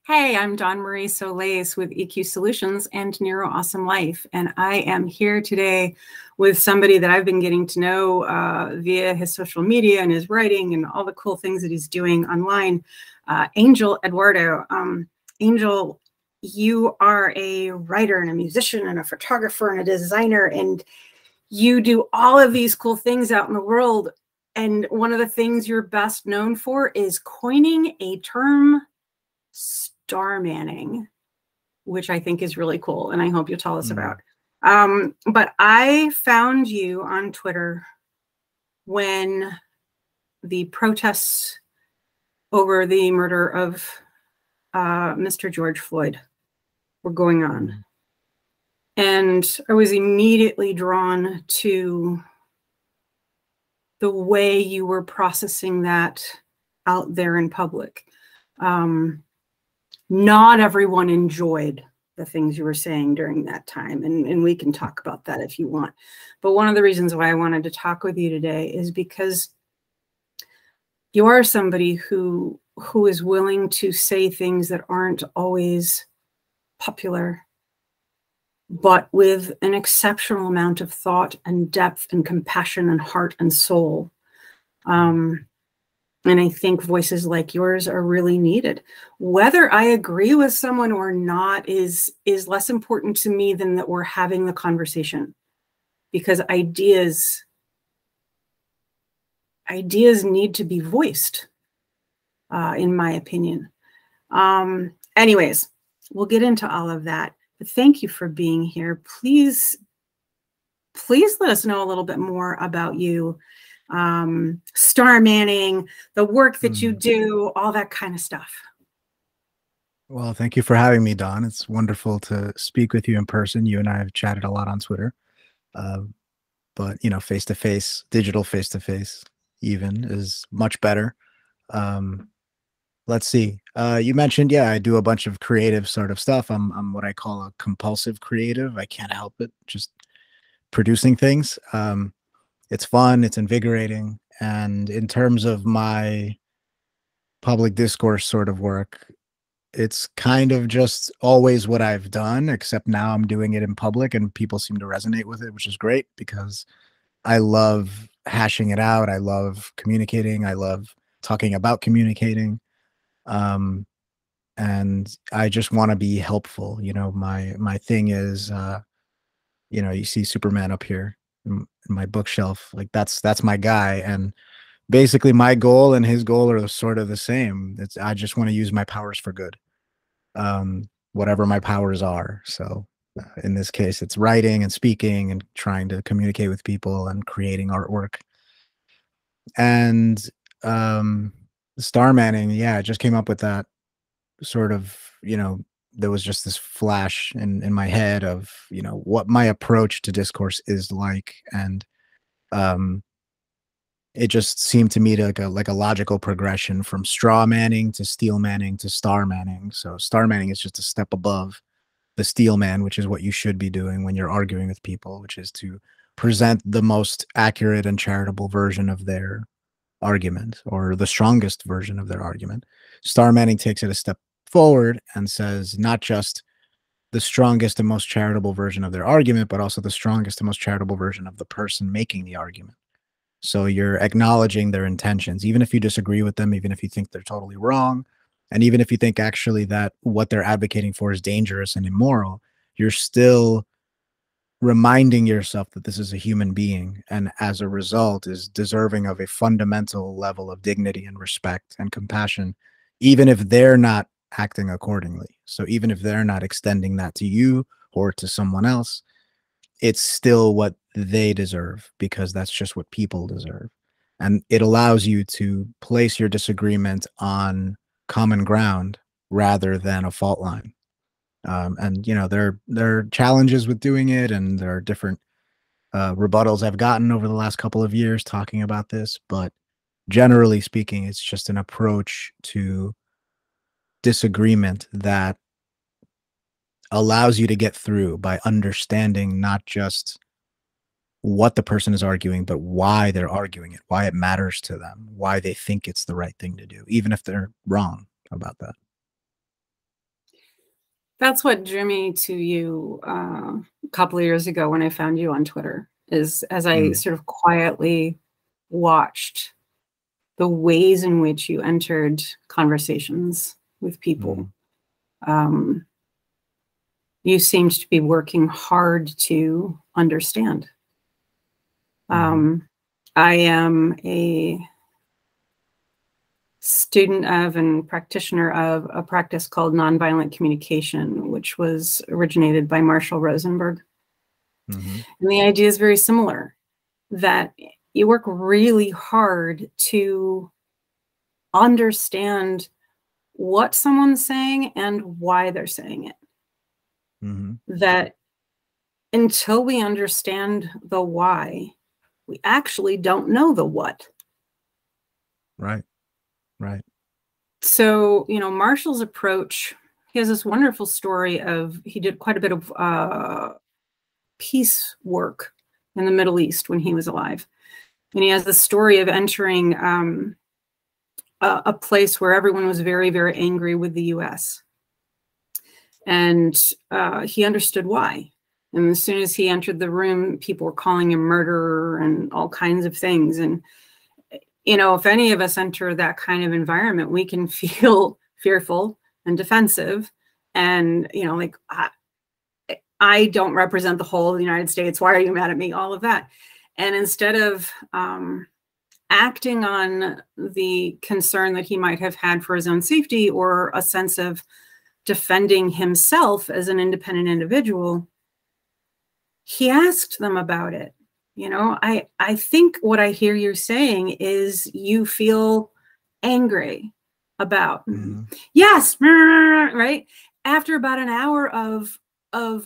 Hey, I'm Dawn Marie Solis with EQ Solutions and Neuro Awesome Life, and I am here today with somebody that I've been getting to know via his social media and his writing and all the cool things that he's doing online, Angel Eduardo. Angel, you are a writer and a musician and a photographer and a designer, and you do all of these cool things out in the world. And one of the things you're best known for is coining a term, star manning, which I think is really cool, and I hope you'll tell us about. But I found you on Twitter when the protests over the murder of Mr. George Floyd were going on. And I was immediately drawn to the way you were processing that out there in public. Not everyone enjoyed the things you were saying during that time, and we can talk about that if you want. But one of the reasons why I wanted to talk with you today is because you are somebody who is willing to say things that aren't always popular, but with an exceptional amount of thought and depth and compassion and heart and soul. And I think voices like yours are really needed. Whether I agree with someone or not is less important to me than that we're having the conversation, because ideas need to be voiced, in my opinion. Anyways, we'll get into all of that. But thank you for being here. Please let us know a little bit more about you. Star manning, the work that you do, all that kind of stuff. Well, thank you for having me, Dawn. It's wonderful to speak with you in person. You and I have chatted a lot on Twitter, but face-to-face, digital face-to-face even is much better. Let's see. You mentioned, yeah, I do a bunch of creative sort of stuff. I'm what I call a compulsive creative. I can't help it, just producing things. It's fun, it's invigorating. And in terms of my public discourse sort of work, it's kind of just always what I've done, except now I'm doing it in public and people seem to resonate with it, which is great because I love hashing it out. I love communicating. I love talking about communicating. And I just want to be helpful. My thing is, you see Superman up here in my bookshelf, like that's my guy. And basically my goal and his goal are sort of the same. I just want to use my powers for good, whatever my powers are. So in this case, it's writing and speaking and trying to communicate with people and creating artwork. And star manning, yeah, I just came up with that sort of, there was just this flash in my head of, what my approach to discourse is like. And it just seemed to me like a logical progression from straw manning to steel manning to star manning. So star manning is just a step above the steel man, which is what you should be doing when you're arguing with people, which is to present the most accurate and charitable version of their argument, or the strongest version of their argument. Star manning takes it a step forward and says not just the strongest and most charitable version of their argument, but also the strongest and most charitable version of the person making the argument. So you're acknowledging their intentions, even if you disagree with them, even if you think they're totally wrong, and even if you think actually that what they're advocating for is dangerous and immoral, you're still reminding yourself that this is a human being, and as a result is deserving of a fundamental level of dignity and respect and compassion, even if they're not acting accordingly. So even if they're not extending that to you or to someone else, it's still what they deserve, because that's just what people deserve. And it allows you to place your disagreement on common ground rather than a fault line. And there are challenges with doing it, and there are different rebuttals I've gotten over the last couple of years talking about this, but generally speaking, it's just an approach to disagreement that allows you to get through by understanding not just what the person is arguing, but why they're arguing it, why it matters to them, why they think it's the right thing to do, even if they're wrong about that. That's what drew me to you a couple of years ago when I found you on Twitter, is as I Mm. sort of quietly watched the ways in which you entered conversations with people. Mm. You seemed to be working hard to understand. I am a student of and practitioner of a practice called nonviolent communication, which was originated by Marshall Rosenberg. And the idea is very similar, that you work really hard to understand what someone's saying and why they're saying it. That until we understand the why, we actually don't know the what. Right. So, Marshall's approach, he has this wonderful story of, he did quite a bit of peace work in the Middle East when he was alive. And he has the story of entering a place where everyone was very, very angry with the US. And he understood why. And as soon as he entered the room, people were calling him murderer and all kinds of things. And, if any of us enter that kind of environment, we can feel fearful and defensive. And, like, I don't represent the whole of the United States. Why are you mad at me? All of that. And instead of acting on the concern that he might have had for his own safety or a sense of defending himself as an independent individual, he asked them about it. I think what I hear you saying is you feel angry about, yes, right? After about an hour of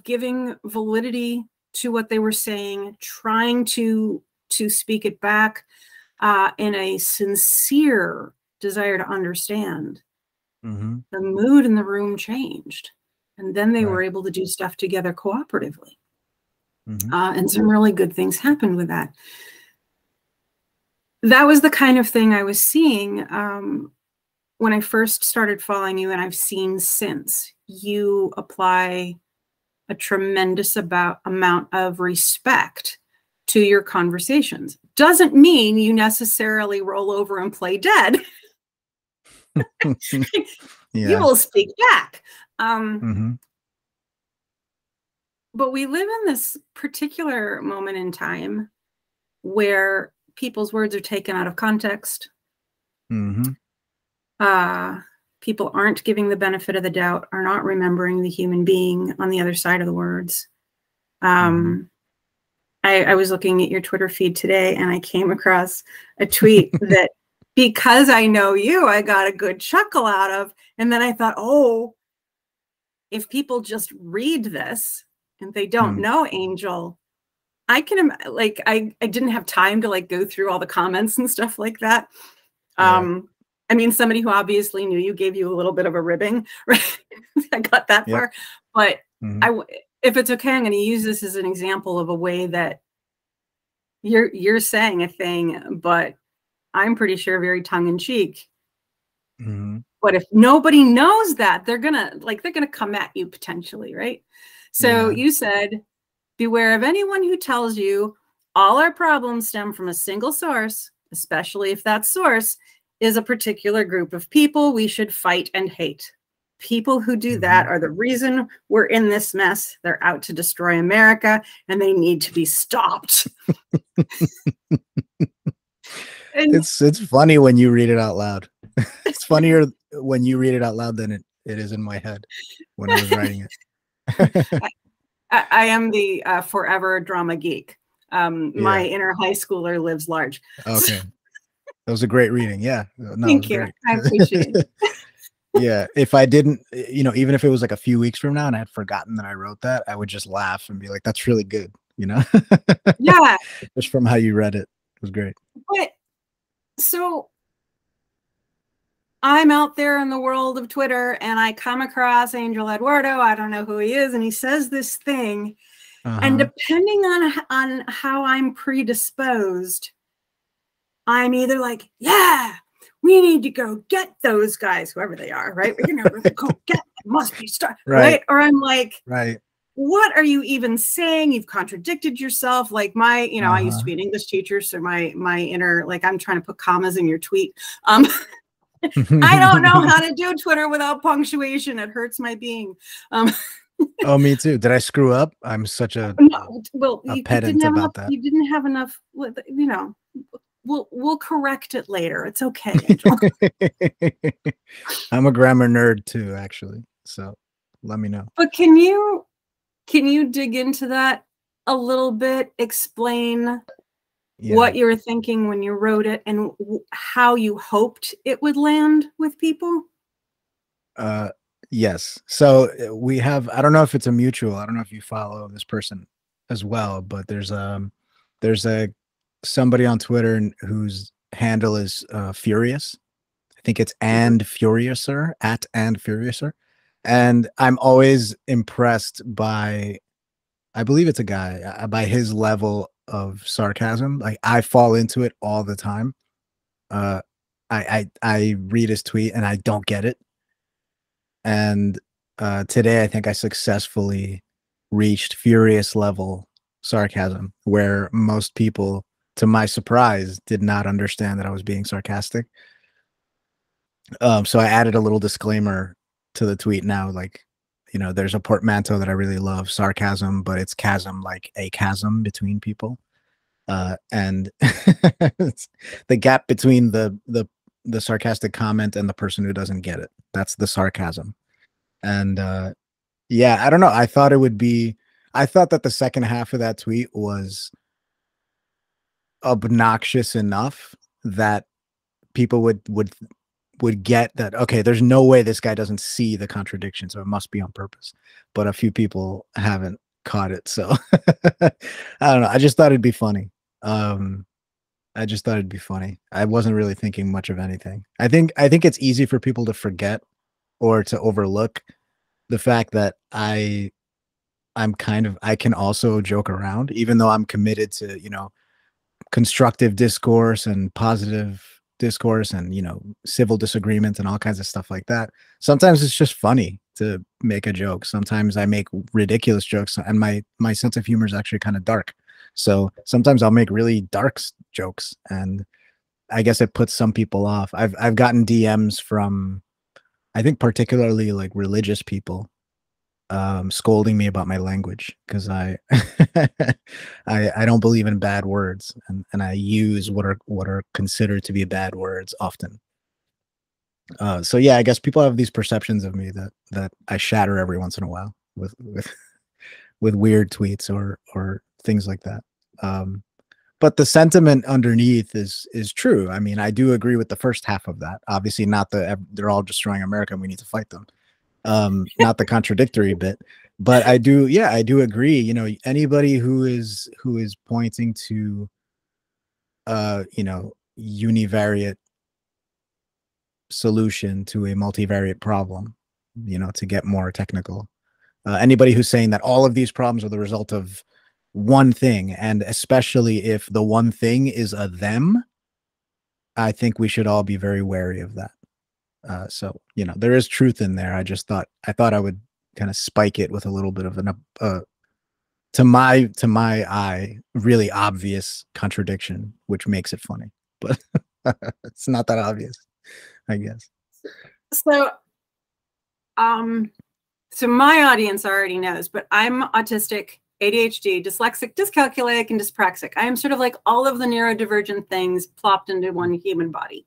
giving validity to what they were saying, trying to speak it back in a sincere desire to understand, the mood in the room changed. And then they were able to do stuff together cooperatively. And some really good things happened with that. That was the kind of thing I was seeing when I first started following you, and I've seen since. You apply a tremendous amount of respect to your conversations. Doesn't mean you necessarily roll over and play dead. You will speak back. But we live in this particular moment in time where people's words are taken out of context. People aren't giving the benefit of the doubt, are not remembering the human being on the other side of the words. I was looking at your Twitter feed today, and I came across a tweet that, because I know you, I got a good chuckle out of. And then I thought, oh, if people just read this and they don't know Angel, I can, like, I didn't have time to go through all the comments and stuff like that. I mean, somebody who obviously knew you gave you a little bit of a ribbing, right? I got that far. But if it's okay, I'm going to use this as an example of a way that you're saying a thing, but I'm pretty sure very tongue-in-cheek. But if nobody knows that, they're gonna come at you potentially, right? So you said, beware of anyone who tells you all our problems stem from a single source, especially if that source is a particular group of people we should fight and hate. People who do that are the reason we're in this mess. They're out to destroy America, and they need to be stopped. It's funny when you read it out loud. It's funnier when you read it out loud than it is in my head when I was writing it. I am the forever drama geek. My inner high schooler lives large. Okay. That was a great reading. Yeah. No, thank you. Great. I appreciate it. Yeah. If I didn't, even if it was like a few weeks from now and I had forgotten that I wrote that, I would just laugh and be like, that's really good. Yeah. Just from how you read it. It was great. But so I'm out there in the world of Twitter and I come across Angel Eduardo. I don't know who he is. And he says this thing. And depending on how I'm predisposed, I'm either like, yeah, we need to go get those guys, whoever they are, right? We're going to go get them. must be star, Right. Or I'm like, Right. what are you even saying? You've contradicted yourself. Like I used to be an English teacher, so my inner, like, I'm trying to put commas in your tweet. I don't know how to do Twitter without punctuation. It hurts my being. Oh, me too. Did I screw up? I'm such a you pedant about that. You didn't have enough. We'll correct it later. It's okay, Angel. I'm a grammar nerd too, actually. So let me know. But can you dig into that a little bit? Explain what you were thinking when you wrote it and how you hoped it would land with people? Yes. So we have, I don't know if it's a mutual, I don't know if you follow this person as well, but there's a somebody on Twitter whose handle is Furious. I think it's and Furiouser, at and Furiouser. And I'm always impressed by, I believe it's a guy, by his level of sarcasm. Like, I fall into it all the time. I read his tweet and I don't get it. And today I think I successfully reached Furious level sarcasm, where most people, to my surprise, did not understand that I was being sarcastic. So I added a little disclaimer to the tweet now, like, there's a portmanteau that I really love, sarcasm, but it's chasm, like a chasm between people. And the gap between the sarcastic comment and the person who doesn't get it. That's the sarcasm. And yeah, I don't know. I thought that the second half of that tweet was obnoxious enough that people would get that, okay, there's no way this guy doesn't see the contradiction, so it must be on purpose. But a few people haven't caught it, so I don't know. I just thought it'd be funny. I just thought it'd be funny. I wasn't really thinking much of anything. I think it's easy for people to forget or to overlook the fact that I can also joke around, even though I'm committed to, constructive discourse and positive discourse and, civil disagreement and all kinds of stuff like that. Sometimes it's just funny to make a joke. Sometimes I make ridiculous jokes, and my sense of humor is actually kind of dark. So sometimes I'll make really dark jokes, and I guess it puts some people off. I've gotten DMs from, I think, particularly like religious people, scolding me about my language, because I I don't believe in bad words, and I use what are considered to be bad words often. So yeah, I guess people have these perceptions of me that I shatter every once in a while with with weird tweets or things like that. But the sentiment underneath is true. I mean, I do agree with the first half of that. Obviously, not they're all destroying America and we need to fight them. Not the contradictory bit, but I do agree. Anybody who is pointing to univariate solution to a multivariate problem, to get more technical, anybody who's saying that all of these problems are the result of one thing, and especially if the one thing is a them, I think we should all be very wary of that. So there is truth in there. I thought I would kind of spike it with a little bit of an to my eye really obvious contradiction, which makes it funny, but it's not that obvious, I guess. So my audience already knows, but I'm autistic, ADHD, dyslexic, dyscalculic, and dyspraxic. I am sort of like all of the neurodivergent things plopped into one human body.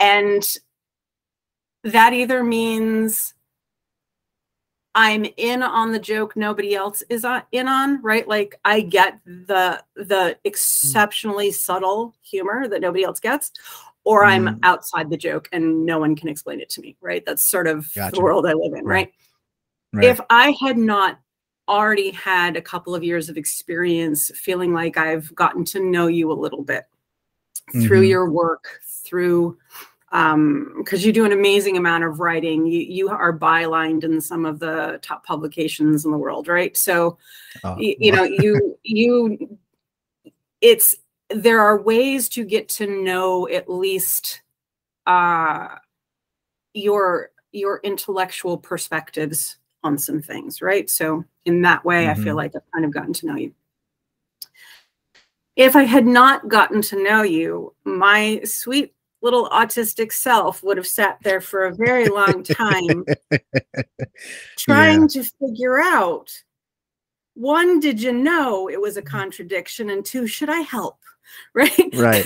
And that either means I'm in on the joke nobody else is in on, right? Like, I get the exceptionally subtle humor that nobody else gets, or I'm outside the joke and no one can explain it to me, right? That's sort of the world I live in, right? If I had not already had a couple of years of experience feeling like I've gotten to know you a little bit through your work, through because you do an amazing amount of writing. You are bylined in some of the top publications in the world, right? So there are ways to get to know at least your your intellectual perspectives on some things, right? So in that way, I feel like I've kind of gotten to know you. If I had not gotten to know you, my sweet little autistic self would have sat there for a very long time trying to figure out, one, did you know it was a contradiction? And two, should I help? Right? Right.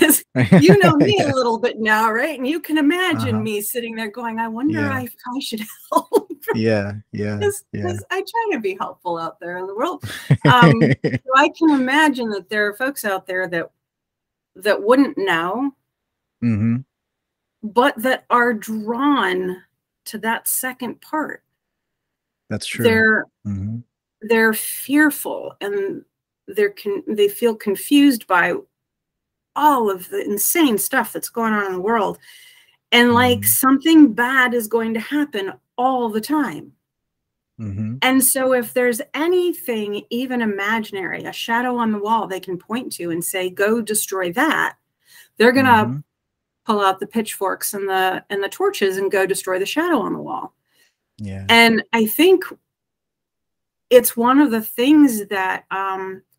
You know me a little bit now, right? And you can imagine me sitting there going, I wonder if I should help. Because I try to be helpful out there in the world. So I can imagine that there are folks out there that wouldn't know, but that are drawn to that second part. That's true. They're fearful, and they feel confused by all of the insane stuff that's going on in the world, and like something bad is going to happen all the time. And so if there's anything even imaginary, a shadow on the wall they can point to and say, go destroy that, they're gonna pull out the pitchforks and the torches and go destroy the shadow on the wall. And I think it's one of the things that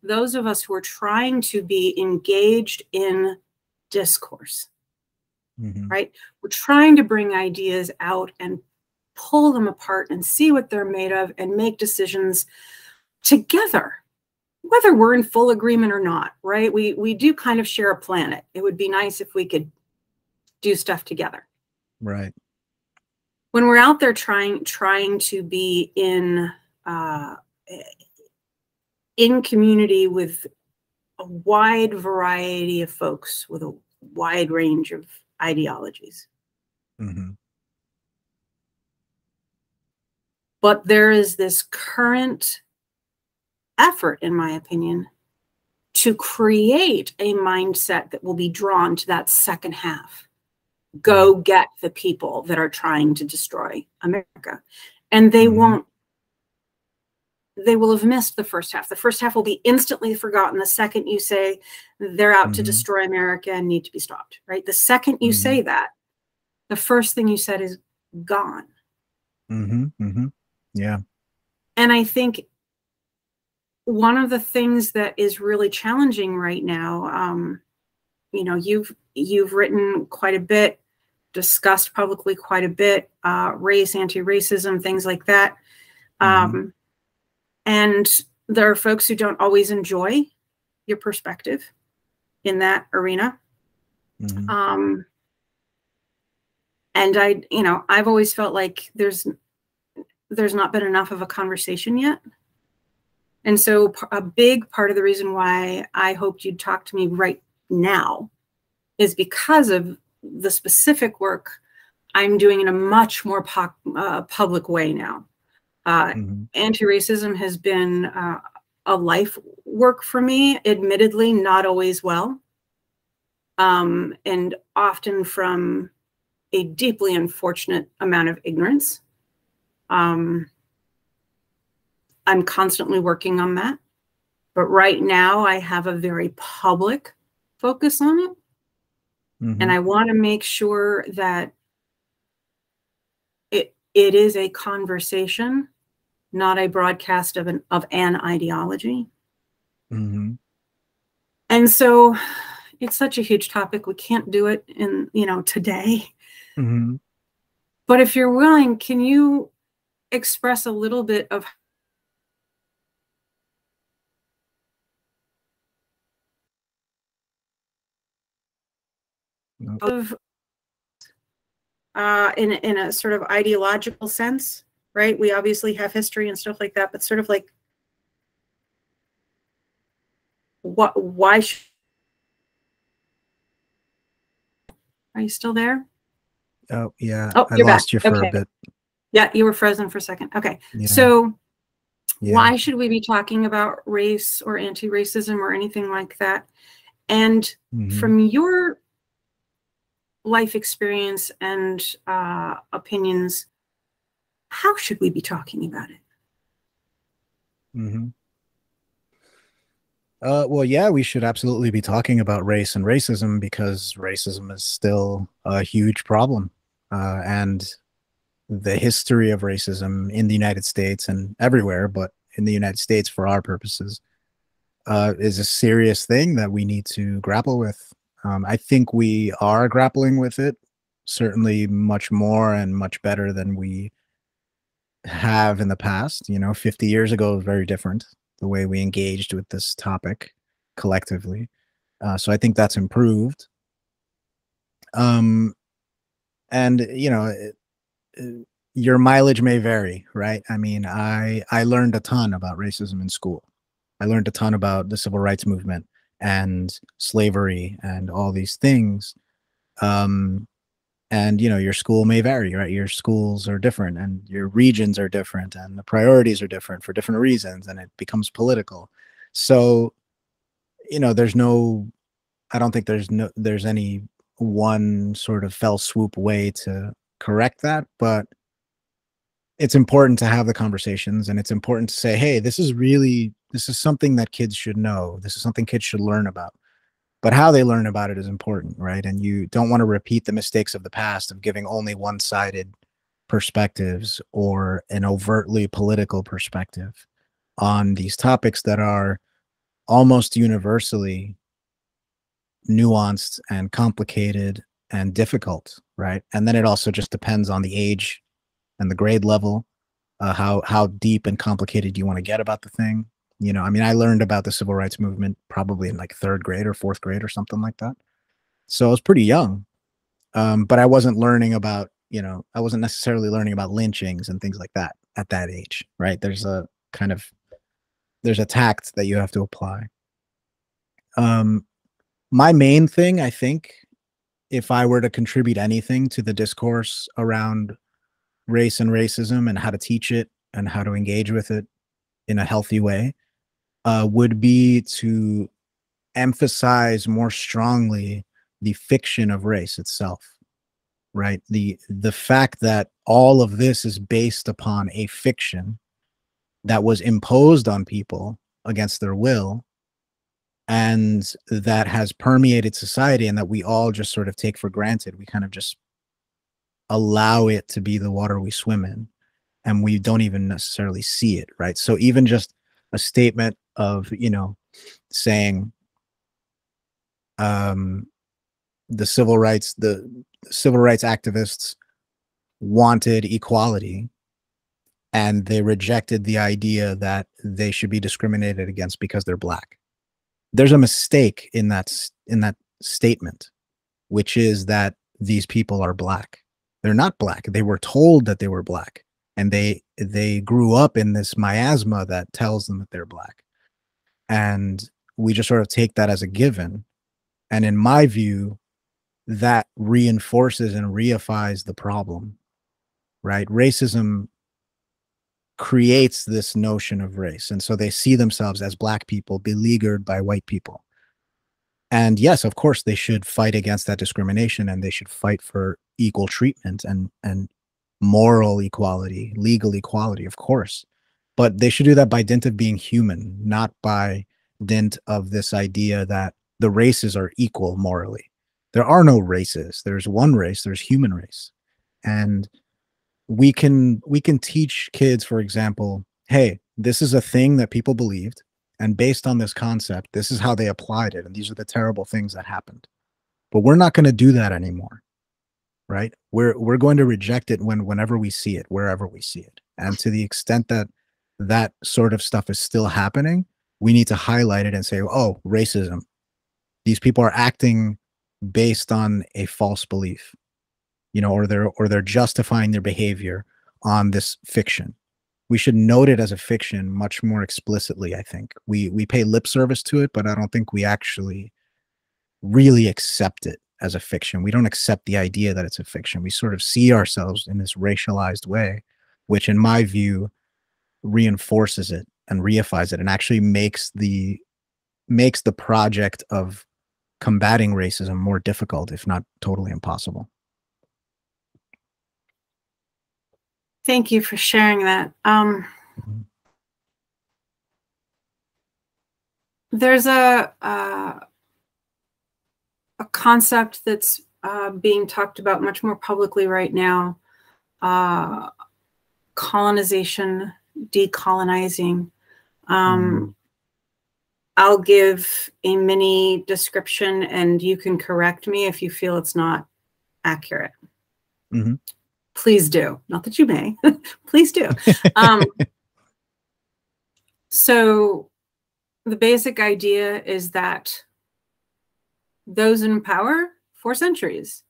those of us who are trying to be engaged in discourse, right? We're trying to bring ideas out and pull them apart and see what they're made of and make decisions together, whether we're in full agreement or not, right? We do kind of share a planet. It would be nice if we could do stuff together. Right. When we're out there trying to be in community with a wide variety of folks with a wide range of ideologies. But there is this current effort, in my opinion, to create a mindset that will be drawn to that second half. Go get the people that are trying to destroy America. And they won't. They will have missed the first half. The first half will be instantly forgotten the second you say they're out to destroy America and need to be stopped, right? The second you say that, the first thing you said is gone. Yeah. And I think one of the things that is really challenging right now, you know, you've written quite a bit, discussed publicly quite a bit, race, anti-racism, things like that. And there are folks who don't always enjoy your perspective in that arena. And I've always felt like there's not been enough of a conversation yet. And so a big part of the reason why I hoped you'd talk to me right now is because of the specific work I'm doing in a much more public way now. Anti-racism has been a life work for me, admittedly, not always well, and often from a deeply unfortunate amount of ignorance. I'm constantly working on that, but right now I have a very public focus on it. And I want to make sure that it is a conversation, not a broadcast of an ideology. And so it's such a huge topic. We can't do it in, today. But if you're willing, can you express a little bit of in a sort of ideological sense, right? We obviously have history and stuff like that, but sort of like why are you still there? Oh yeah. Oh, I lost you for a bit. Yeah, you were frozen for a second. Okay. Yeah. So why should we be talking about race or anti-racism or anything like that? And from your life experience and opinions, how should we be talking about it? Well, yeah, we should absolutely be talking about race and racism because racism is still a huge problem. And the history of racism in the United States and everywhere, but in the United States for our purposes, is a serious thing that we need to grapple with. I think we are grappling with it, certainly much more and much better than we have in the past. 50 years ago was very different, the way we engaged with this topic collectively. So I think that's improved. And your mileage may vary, right? I mean, I learned a ton about racism in school. I learned a ton about the civil rights movement and slavery and all these things. And your school may vary, right? Your schools are different and your regions are different and the priorities are different for different reasons, and it becomes political. So, I don't think there's any one sort of fell swoop way to correct that, but it's important to have the conversations, and it's important to say, hey, this is something that kids should know. This is something kids should learn about. But how they learn about it is important, right? And you don't want to repeat the mistakes of the past of giving only one-sided perspectives or an overtly political perspective on these topics that are almost universally nuanced and complicated and difficult, right? And then it also just depends on the age and the grade level, how deep and complicated you want to get about the thing. I mean, I learned about the civil rights movement probably in like 3rd grade or 4th grade or something like that. So I was pretty young. But I wasn't learning about, I wasn't necessarily learning about lynchings and things like that at that age, right? There's a tact that you have to apply. My main thing, I think, if I were to contribute anything to the discourse around race and racism and how to teach it and how to engage with it in a healthy way, would be to emphasize more strongly the fiction of race itself, right? The fact that all of this is based upon a fiction that was imposed on people against their will, and that has permeated society, and that we all just sort of take for granted. We kind of just allow it to be the water we swim in, and we don't even necessarily see it, right? So even just a statement of, saying the civil rights activists wanted equality, and they rejected the idea that they should be discriminated against because they're Black. There's a mistake in that statement, which is that these people are Black. They're not Black. They were told that they were Black, and they grew up in this miasma that tells them that they're Black. And we just sort of take that as a given. And in my view, that reinforces and reifies the problem, right? Racism creates this notion of race. And so they see themselves as Black people beleaguered by white people. And yes, of course, they should fight against that discrimination, and they should fight for equal treatment and moral equality, legal equality, of course. But they should do that by dint of being human, not by dint of this idea that the races are equal morally. There are no races. There's one race, there's human race. And we can teach kids, for example, hey, this is a thing that people believed, and based on this concept, this is how they applied it, and these are the terrible things that happened. But we're not going to do that anymore, right? We're going to reject it whenever we see it, wherever we see it. And to the extent that that sort of stuff is still happening, we need to highlight it and say, oh, racism. These people are acting based on a false belief, or they're justifying their behavior on this fiction. We should note it as a fiction much more explicitly, I think. We pay lip service to it, but I don't think we actually really accept it as a fiction. We don't accept the idea that it's a fiction. We sort of see ourselves in this racialized way, which in my view reinforces it and reifies it, and actually makes the project of combating racism more difficult, if not totally impossible. Thank you for sharing that. There's a concept that's being talked about much more publicly right now colonization, decolonizing. Mm. I'll give a mini description and you can correct me if you feel it's not accurate. Mm-hmm. Please do. Not that you may. Please do. So the basic idea is that those in power for centuries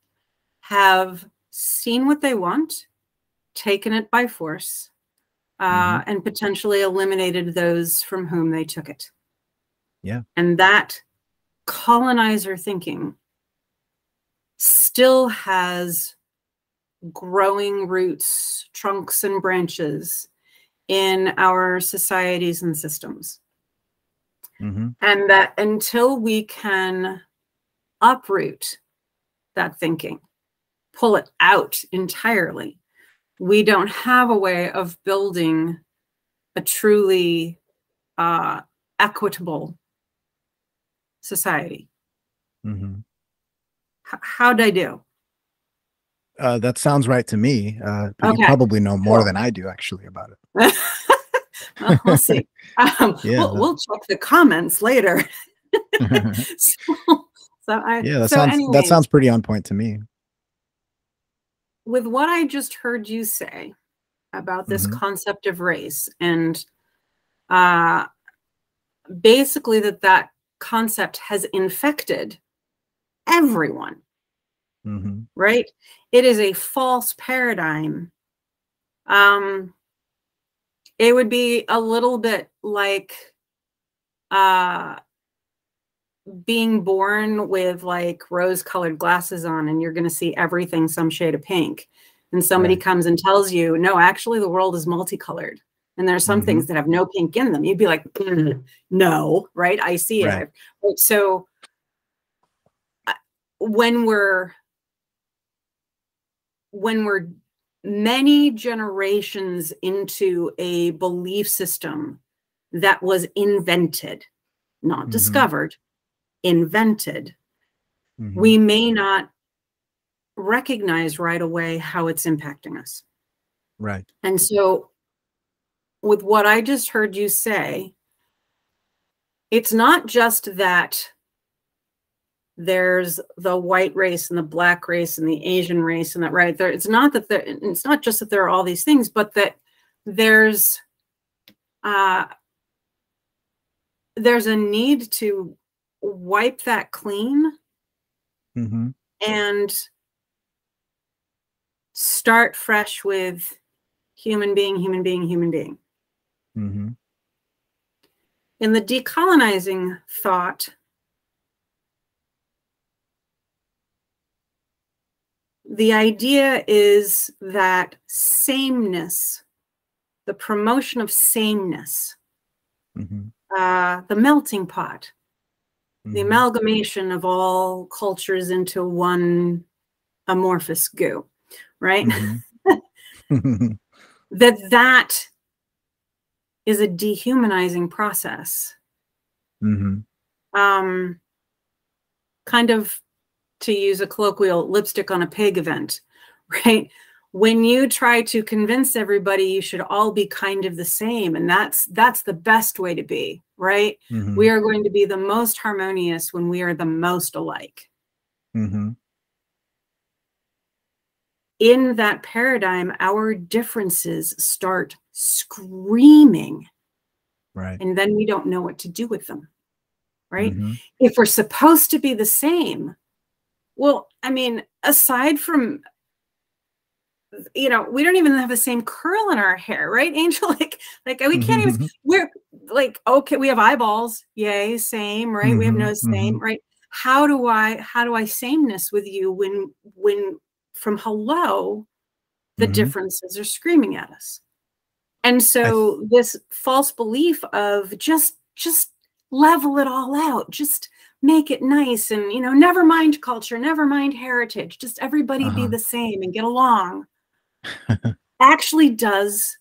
have seen what they want, taken it by force, and potentially eliminated those from whom they took it. Yeah. And that colonizer thinking still has growing roots, trunks, and branches in our societies and systems. Mm-hmm. And that until we can uproot that thinking, pull it out entirely, we don't have a way of building a truly equitable society. Mm-hmm. How'd I do? That sounds right to me. But Okay. You probably know more than I do actually about it. Well, we'll see. Yeah, we'll check the comments later. that sounds pretty on point to me. With what I just heard you say about this concept of race, and basically that concept has infected everyone, right? It is a false paradigm. It would be a little bit like being born with like rose-colored glasses on and you're going to see everything some shade of pink. And somebody comes and tells you, no, actually the world is multicolored. And there's some things that have no pink in them. You'd be like, no, right? I see it. So when we're many generations into a belief system that was invented, not discovered, invented, we may not recognize right away how it's impacting us. Right. And so with what I just heard you say, it's not just that there's the white race and the black race and the Asian race and that, right there. It's not just that there are all these things, but that there's a need to wipe that clean and start fresh with human being. In the decolonizing thought, the idea is that sameness, the promotion of sameness, the melting pot, the amalgamation of all cultures into one amorphous goo, right? that is a dehumanizing process. Kind of, to use a colloquial, lipstick on a pig event, right? When you try to convince everybody you should all be kind of the same, and that's the best way to be, right? We are going to be the most harmonious when we are the most alike. In that paradigm, our differences start screaming, right? And then we don't know what to do with them, right? If we're supposed to be the same, well, I mean, aside from, we don't even have the same curl in our hair, right, Angel? Like we can't even, we're like, okay, we have eyeballs, yay, same, right? We have nose, same, right? How do I sameness with you when from hello, the differences are screaming at us? And so this false belief of just level it all out, just make it nice, and never mind culture, never mind heritage, just everybody be the same and get along, actually does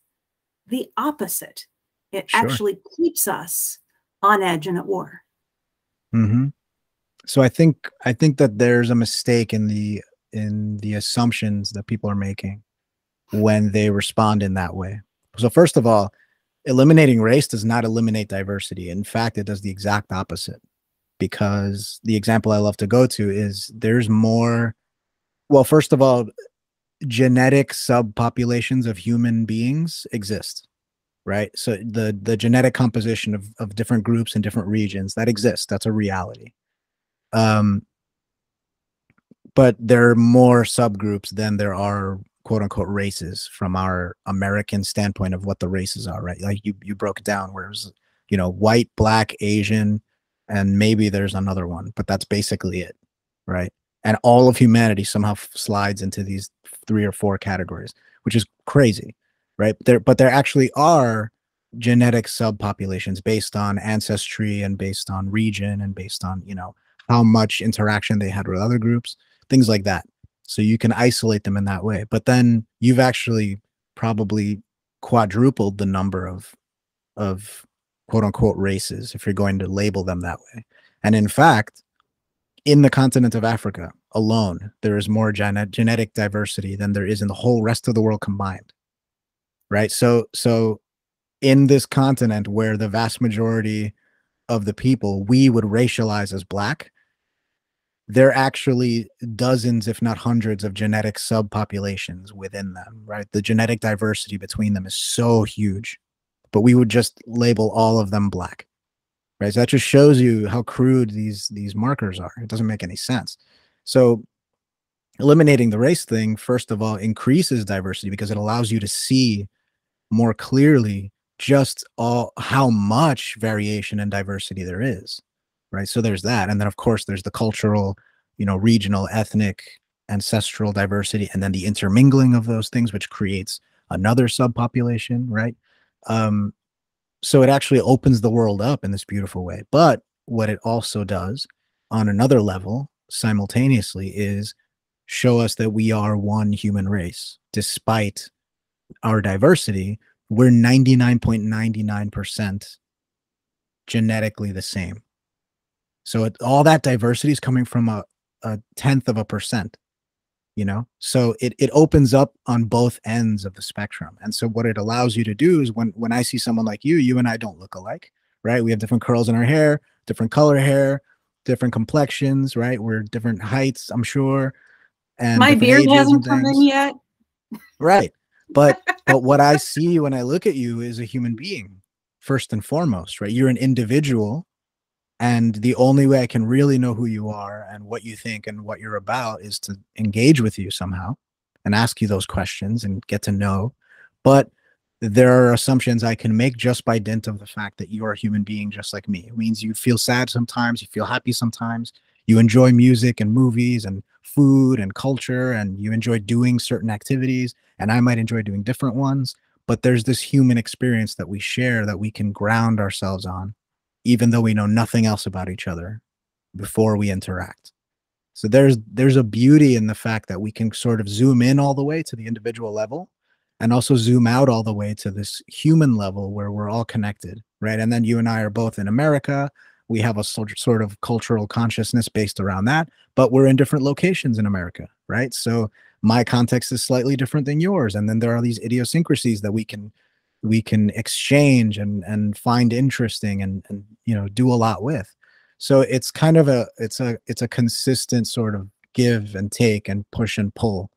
the opposite. It actually keeps us on edge and at war. So I think that there's a mistake in the assumptions that people are making. when they respond in that way. So first of all, eliminating race does not eliminate diversity. In fact, it does the exact opposite, because the example I love to go to is there's more, well, first of all, genetic subpopulations of human beings exist, right? So the genetic composition of different groups in different regions, that exists. That's a reality. But there are more subgroups than there are quote unquote races from our American standpoint of what the races are, right? Like you broke it down where it was, you know, white, black, Asian, and maybe there's another one, but that's basically it, right? And all of humanity somehow slides into these 3 or 4 categories, which is crazy, right? But there actually are genetic subpopulations based on ancestry and based on region and based on, you know, how much interaction they had with other groups, things like that. So you can isolate them in that way. But then you've actually probably quadrupled the number of quote unquote races if you're going to label them that way. And in fact, in the continent of Africa alone, there is more genetic diversity than there is in the whole rest of the world combined. Right? So in this continent where the vast majority of the people we would racialize as black, there are actually dozens, if not hundreds, of genetic subpopulations within them, right? The genetic diversity between them is so huge, but we would just label all of them black, right? So that just shows you how crude these markers are. It doesn't make any sense. So eliminating the race thing, first of all, increases diversity because it allows you to see more clearly just how much variation and diversity there is. Right. So there's that. And then, of course, there's the cultural, you know, regional, ethnic, ancestral diversity, and then the intermingling of those things, which creates another subpopulation. Right. So it actually opens the world up in this beautiful way. But what it also does on another level simultaneously is show us that we are one human race. Despite our diversity, we're 99.99% genetically the same. So all that diversity is coming from a 10th of a percent, you know? So it opens up on both ends of the spectrum. And so what it allows you to do is when I see someone like you and I don't look alike, right? We have different curls in our hair, different color hair, different complexions, right? We're different heights, I'm sure. And my beard hasn't come in yet. Right. But what I see when I look at you is a human being, first and foremost, right? You're an individual. And the only way I can really know who you are and what you think and what you're about is to engage with you somehow and ask you those questions and get to know. But there are assumptions I can make just by dint of the fact that you are a human being just like me. It means you feel sad sometimes, you feel happy sometimes, you enjoy music and movies and food and culture, and you enjoy doing certain activities, and I might enjoy doing different ones. But there's this human experience that we share that we can ground ourselves on, even though we know nothing else about each other before we interact. So there's a beauty in the fact that we can sort of zoom in all the way to the individual level and also zoom out all the way to this human level where we're all connected, right? And then you and I are both in America. We have a sort of cultural consciousness based around that, but we're in different locations in America, right? So my context is slightly different than yours. And then there are these idiosyncrasies that we can exchange and find interesting and you know, do a lot with. So it's kind of it's a consistent sort of give and take and push and pull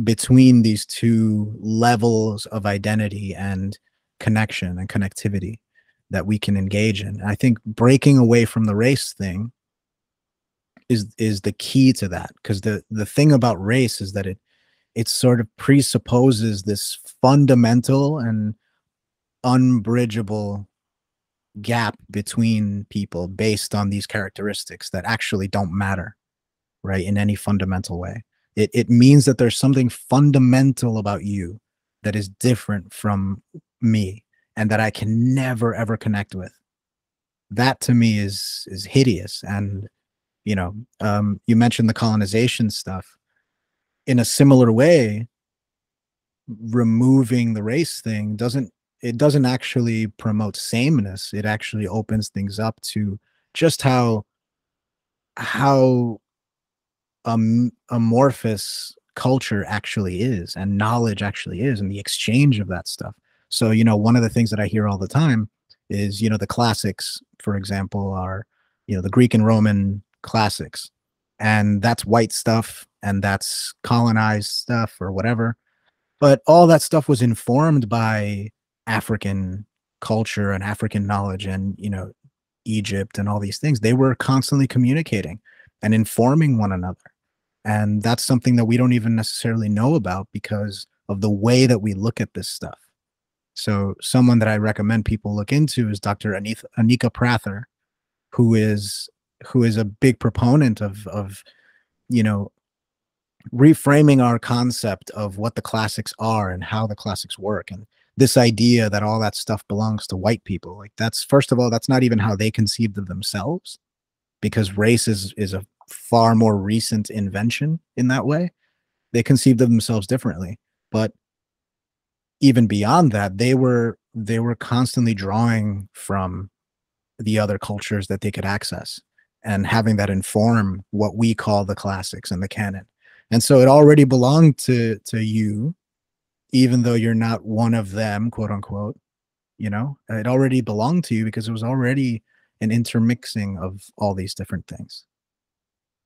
between these two levels of identity and connection and connectivity that we can engage in. I think breaking away from the race thing is the key to that, because the thing about race is that it sort of presupposes this fundamental and unbridgeable gap between people based on these characteristics that actually don't matter, right, in any fundamental way. It means that there's something fundamental about you that is different from me and that I can never ever connect with. That to me is hideous. And you know, you mentioned the colonization stuff. In a similar way, removing the race thing doesn't actually promote sameness. It actually opens things up to just how amorphous culture actually is and knowledge actually is and the exchange of that stuff. So, you know, one of the things that I hear all the time is, you know, the classics, for example, are, you know, the Greek and Roman classics. And that's white stuff and that's colonized stuff or whatever. But all that stuff was informed by African culture and African knowledge and, you know, Egypt and all these things. They were constantly communicating and informing one another. And that's something that we don't even necessarily know about because of the way that we look at this stuff. So someone that I recommend people look into is Dr. Anika Prather, who is a big proponent of, you know, reframing our concept of what the classics are and how the classics work. And this idea that all that stuff belongs to white people, like that's, first of all, that's not even how they conceived of themselves, because race is a far more recent invention in that way. They conceived of themselves differently. But even beyond that, they were constantly drawing from the other cultures that they could access and having that inform what we call the classics and the canon. And so it already belonged to you, even though you're not one of them, quote unquote. You know, it already belonged to you because it was already an intermixing of all these different things.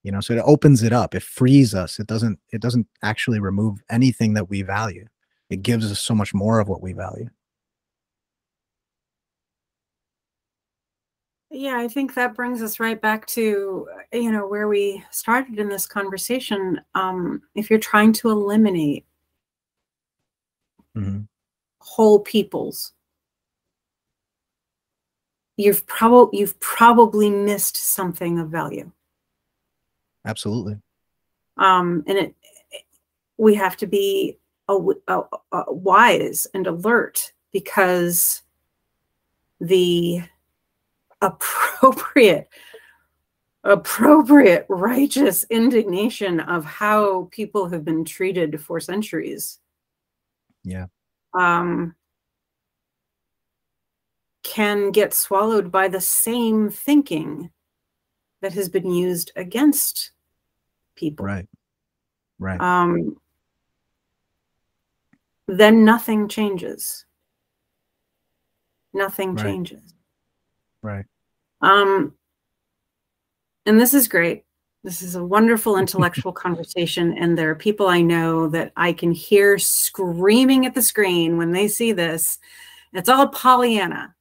You know, so it opens it up, it frees us. It doesn't actually remove anything that we value. It gives us so much more of what we value. Yeah, I think that brings us right back to, you know, where we started in this conversation. If you're trying to eliminate whole peoples, you've probably missed something of value. Absolutely. And we have to be wise and alert, because the appropriate righteous indignation of how people have been treated for centuries, yeah, can get swallowed by the same thinking that has been used against people. Right. Then nothing changes. Nothing changes. Right. And this is great. This is a wonderful intellectual conversation. And there are people I know that I can hear screaming at the screen when they see this. It's all Pollyanna.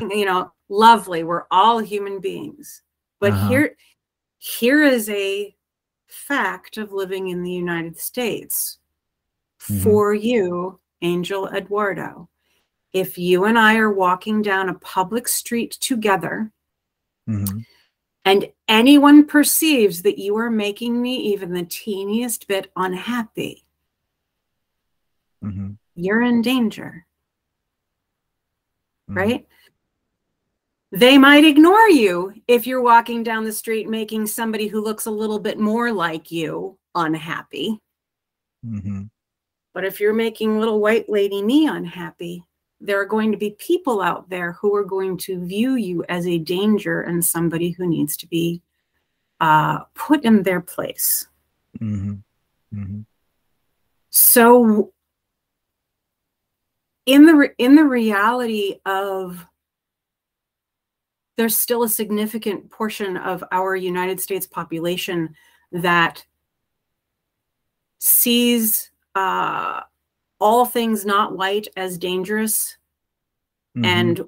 You know, lovely. We're all human beings. But here is a fact of living in the United States for you, Angel Eduardo. If you and I are walking down a public street together, and anyone perceives that you are making me even the teeniest bit unhappy, you're in danger. Right? They might ignore you if you're walking down the street making somebody who looks a little bit more like you unhappy. But if you're making little white lady me unhappy, there are going to be people out there who are going to view you as a danger and somebody who needs to be put in their place. So in the reality of, there's still a significant portion of our United States population that sees all things not white as dangerous, and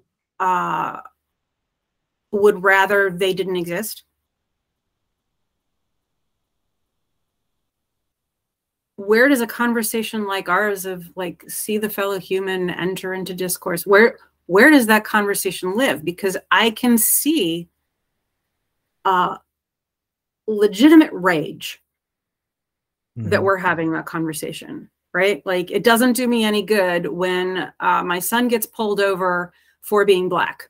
would rather they didn't exist. Where does a conversation like ours of like see the fellow human enter into discourse? Where does that conversation live? Because I can see legitimate rage that we're having that conversation, right? Like, it doesn't do me any good when my son gets pulled over for being Black,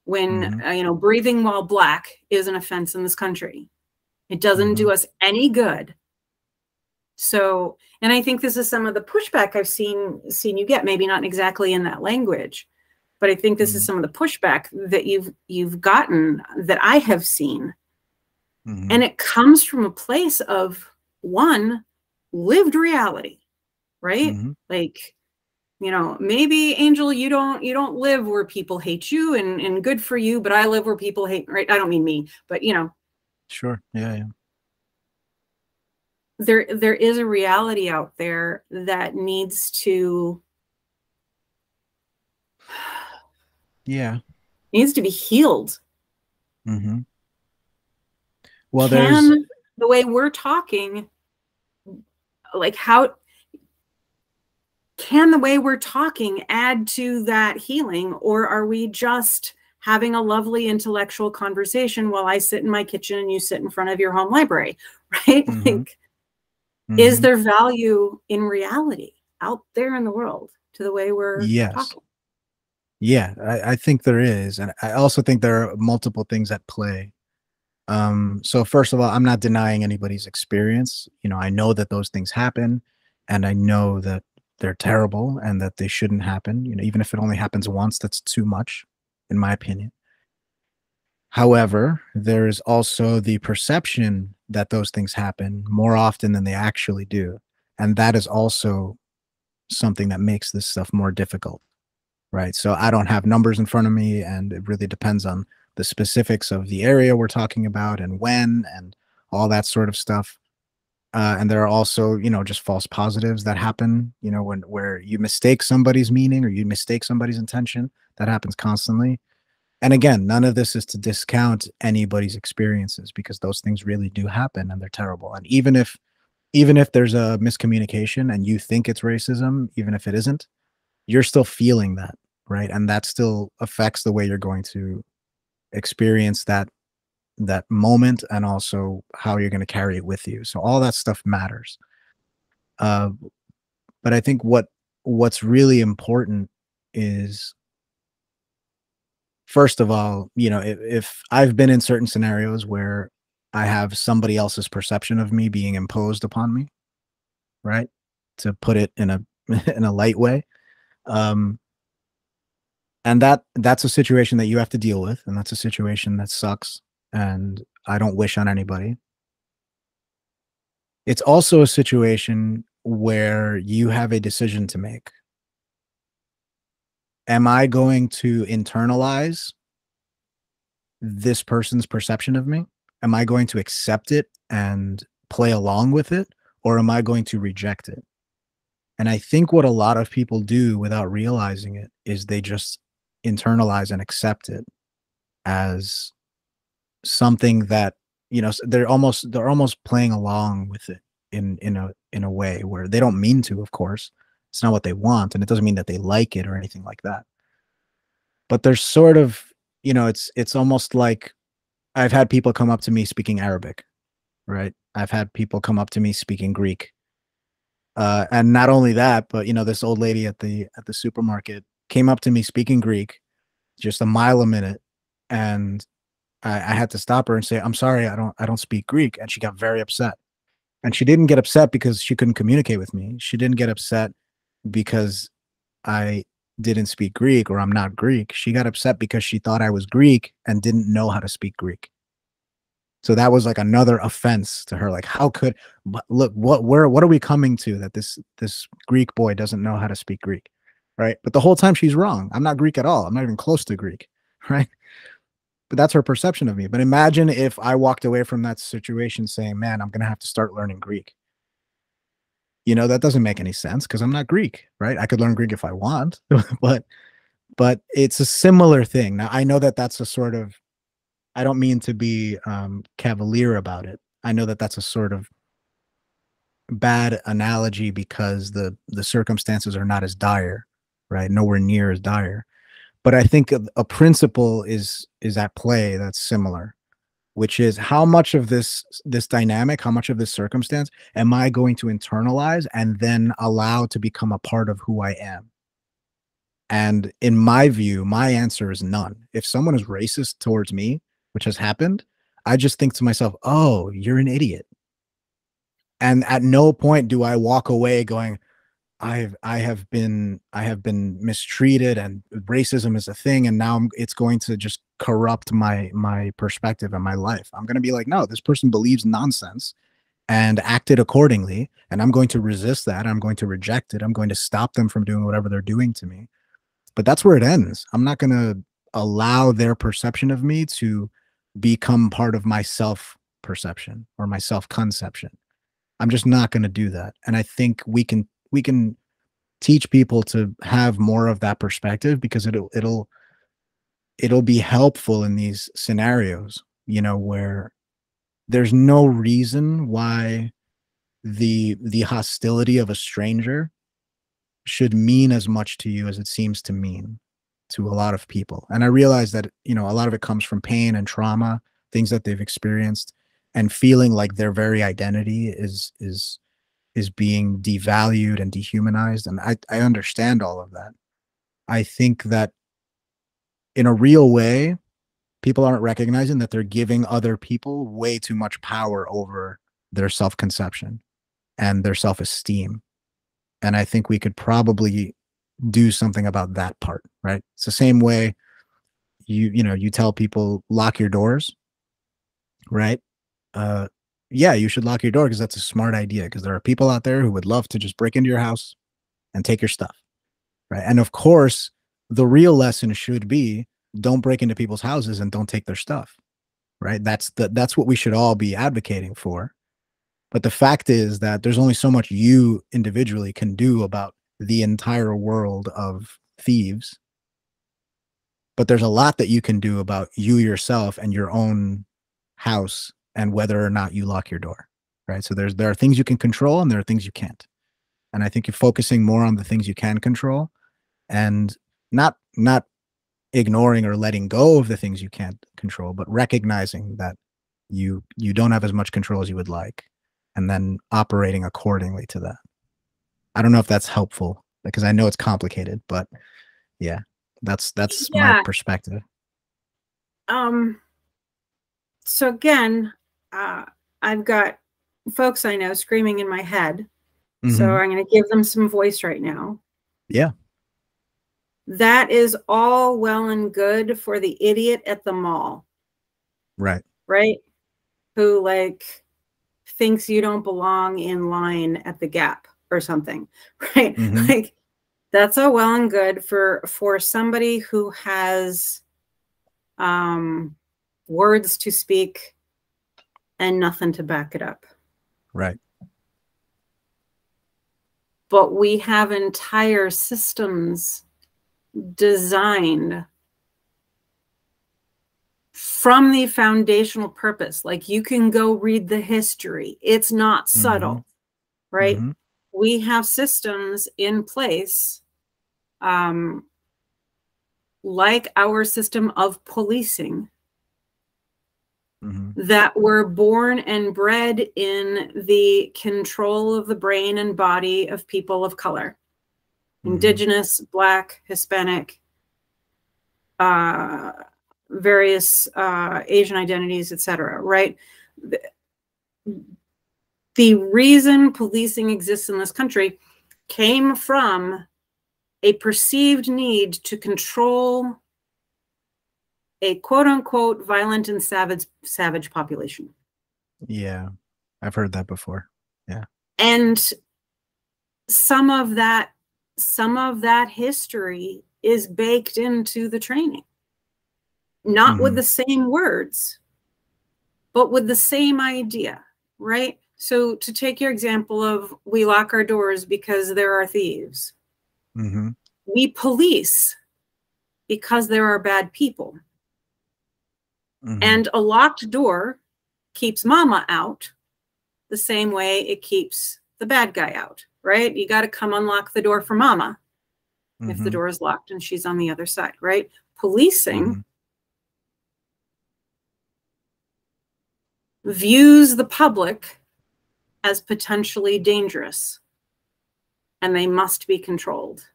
when you know, breathing while Black is an offense in this country. It doesn't do us any good. So, and I think this is some of the pushback I've seen you get, maybe not exactly in that language, but I think this is some of the pushback that you've gotten, that I have seen. And it comes from a place of one, lived reality, right? Mm-hmm. Like, you know, maybe Angel, you don't live where people hate you, and good for you, but I live where people hate, right? I don't mean me, but you know, Sure. Yeah. Yeah. there is a reality out there that needs to Yeah. to be healed. Mm-hmm. Well, there's, Can the way we're talking, like how can the way we're talking add to that healing, or are we just having a lovely intellectual conversation while I sit in my kitchen and you sit in front of your home library, right? mm-hmm. Like, is Mm-hmm. there value in reality out there in the world to the way we're Yes. talking? Yeah, I think there is. And I also think there are multiple things at play. So first of all, I'm not denying anybody's experience. You know, I know that those things happen, and I know that they're terrible and that they shouldn't happen. You know, even if it only happens once, that's too much, in my opinion. However, there is also the perception that those things happen more often than they actually do. And that is also something that makes this stuff more difficult, right? So I don't have numbers in front of me, and it really depends on the specifics of the area we're talking about and when and all that sort of stuff. And there are also, you know, just false positives that happen, you know, when where you mistake somebody's meaning or you mistake somebody's intention. That happens constantly. And again, none of this is to discount anybody's experiences, because those things really do happen and they're terrible. And even if there's a miscommunication and you think it's racism, even if it isn't, you're still feeling that, right? And that still affects the way you're going to experience that moment, and also how you're going to carry it with you. So all that stuff matters. Uh, but I think what's really important is, first of all, you know, if I've been in certain scenarios where I have somebody else's perception of me being imposed upon me, right? To put it in a in a light way. Um, and that's a situation that you have to deal with, and that's a situation that sucks, and I don't wish on anybody. It's also a situation where you have a decision to make. Am I going to internalize this person's perception of me? Am I going to accept it and play along with it, or am I going to reject it? And I think what a lot of people do without realizing it is they just internalize and accept it as something that, you know, they're almost playing along with it in a way where they don't mean to. Of course, it's not what they want, and it doesn't mean that they like it or anything like that. But there's sort of, you know, it's almost like, I've had people come up to me speaking Arabic, right? I've had people come up to me speaking Greek. And not only that, but you know, this old lady at the supermarket came up to me speaking Greek, just a mile a minute, and I had to stop her and say, "I'm sorry, I don't speak Greek," and she got very upset. And she didn't get upset because she couldn't communicate with me. She didn't get upset because I didn't speak Greek or I'm not Greek. She got upset because she thought I was Greek and didn't know how to speak Greek. So that was like another offense to her. Like, how could, look, what are we coming to, that this Greek boy doesn't know how to speak Greek, right? But the whole time she's wrong. I'm not Greek at all. I'm not even close to Greek, right? But that's her perception of me. But imagine if I walked away from that situation saying, "Man, I'm gonna have to start learning Greek." You know, that doesn't make any sense because I'm not Greek, right? I could learn Greek if I want, but it's a similar thing. Now I know that that's a sort of, I don't mean to be cavalier about it. I know that that's a sort of bad analogy because the circumstances are not as dire, right? Nowhere near as dire. But I think a principle is at play that's similar, which is, how much of this dynamic, how much of this circumstance am I going to internalize and then allow to become a part of who I am? And in my view, my answer is none. If someone is racist towards me, which has happened, I just think to myself, "Oh, you're an idiot." And at no point do I walk away going, I have been mistreated and racism is a thing, and now it's going to just corrupt my perspective and my life. I'm going to be like, "No, this person believes nonsense, and acted accordingly. And I'm going to resist that. I'm going to reject it. I'm going to stop them from doing whatever they're doing to me. But that's where it ends. I'm not going to allow their perception of me to become part of my self perception or my self conception. I'm just not going to do that. And I think we can teach people to have more of that perspective, because it'll be helpful in these scenarios, you know, where there's no reason why the hostility of a stranger should mean as much to you as it seems to mean to a lot of people. And I realize that, you know, a lot of it comes from pain and trauma, things that they've experienced, and feeling like their very identity is being devalued and dehumanized. And I understand all of that. I think that in a real way, people aren't recognizing that they're giving other people way too much power over their self-conception and their self-esteem. And I think we could probably do something about that part, right? It's the same way you tell people lock your doors, right? Yeah, you should lock your door because that's a smart idea, because there are people out there who would love to just break into your house and take your stuff, right? And of course, the real lesson should be don't break into people's houses and don't take their stuff, right? That's what we should all be advocating for. But the fact is that there's only so much you individually can do about the entire world of thieves. But there's a lot that you can do about you yourself and your own house and whether or not you lock your door, right? So there are things you can control and there are things you can't. And I think you're focusing more on the things you can control and not ignoring or letting go of the things you can't control, but recognizing that you don't have as much control as you would like, and then operating accordingly to that. I don't know if that's helpful, because I know it's complicated, but yeah, that's my perspective. So again, I've got folks I know screaming in my head. So I'm going to give them some voice right now. Yeah. That is all well and good for the idiot at the mall. Right. Right? Who like thinks you don't belong in line at the Gap or something. Right? Like that's all well and good for somebody who has words to speak and nothing to back it up. Right. But we have entire systems designed from the foundational purpose. Like you can go read the history. It's not subtle, right? We have systems in place, like our system of policing, that were born and bred in the control of the brain and body of people of color, Indigenous, Black, Hispanic, various Asian identities, etc. Right? The reason policing exists in this country came from a perceived need to control a quote-unquote violent and savage population. Yeah, I've heard that before. Yeah. And some of that history is baked into the training. Not with the same words, but with the same idea, right? So to take your example of we lock our doors because there are thieves. We police because there are bad people. And a locked door keeps mama out the same way it keeps the bad guy out, right? You got to come unlock the door for mama if the door is locked and she's on the other side, right? Policing views the public as potentially dangerous, and they must be controlled.